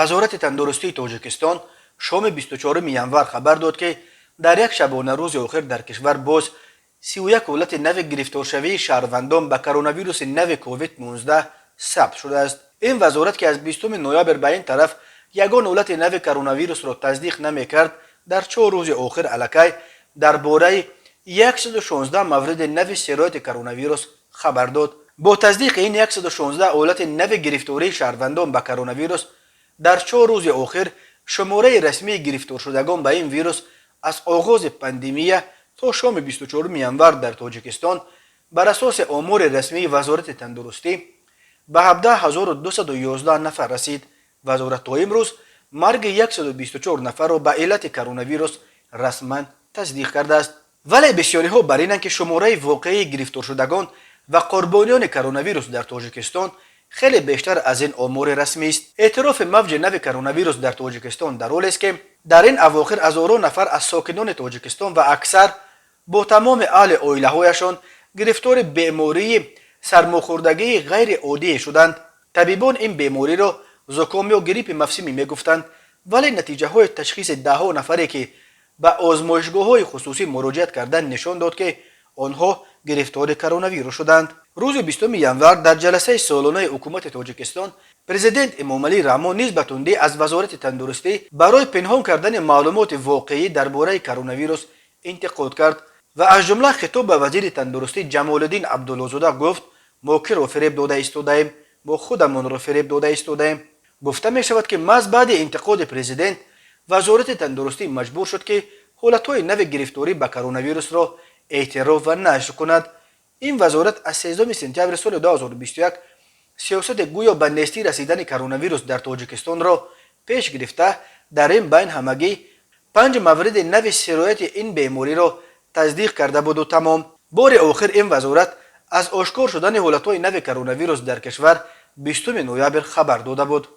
وزارت تندرستی تاجیکستان شام 24 ینور خبر داد که در یک شبانه روز آخر در کشور باز 31 حالت نو گرفتارشوی شهروندان به کرونا ویروس نو کووید 19 ثبت شده است. این وزارت که از 20 نوامبر به این طرف یگان حالت نو کرونا ویروس را تصدیق نمی‌کرد، در 4 روز آخر الکی درباره 116 مورد نو سرایت کرونا ویروس خبر داد. با تصدیق این 116 حالت نو گرفتاری شهروندان به کرونا ویروس، در 4 روز آخر شماره رسمی گرفتار شدگان به این ویروس از آغاز پاندمی تا شام 24 ینور در تاجیکستان بر اساس آمار رسمی وزارت تندرستی به 17211 نفر رسید. وزارت تا امروز مرگ 124 نفر را به علت کرونا ویروس رسما تصدیق کرده است. ولی بسیاری ها بر اینند که شماره واقعی گرفتار شدگان و قربانیان کرونا ویروس در تاجیکستان خیلی بیشتر از این آمار رسمی است. اعتراف موج نو کرونا ویروس در تاجیکستان در حالی است که در این اواخر هزاران نفر از ساکنان تاجیکستان و اکثر با تمام اهل عائله هایشان گرفتار بیماری سرماخوردگی غیر عادی شدند. طبیبان این بیماری را زکام یا گریپ مفصلی میگفتند، ولی نتیجه های تشخیص ده ها نفری که به آزمایشگاه های خصوصی مراجعت کردند نشان داد که آنها گرفتار کرونا ویروس شدند. روز 20 ینور در جلسه سالانه حکومت تاجیکستان پرزیدنت امامعلی رحمان نیز به تندی از وزارت تندرستی برای پنهان کردن معلومات واقعی درباره کرونا ویروس انتقاد کرد و از جمله خطاب به وزیر تندرستی جمال الدین عبدالله‌زاده گفت: ما که را فریب داده ایستاده‌ایم، ما خودمان را فریب داده ایستاده‌ایم. گفته می شود که محض بعد انتقاد پرزیدنت وزارت تندرستی مجبور شد که حالت‌های نو گرفتاری به کرونا ویروس را اعتراف و نشر کند. این وزارت از 13 سپتامبر سال 2021 سیاست گویا به نیستی رسیدن کرونا ویروس در تاجیکستان را پیش گرفته در این بین همگی 5 مورد نو سرایت این بیماری را تصدیق کرده بود و تمام. بار آخر این وزارت از آشکار شدن حالت‌های نو کرونا ویروس در کشور 20 نوامبر خبر داده بود.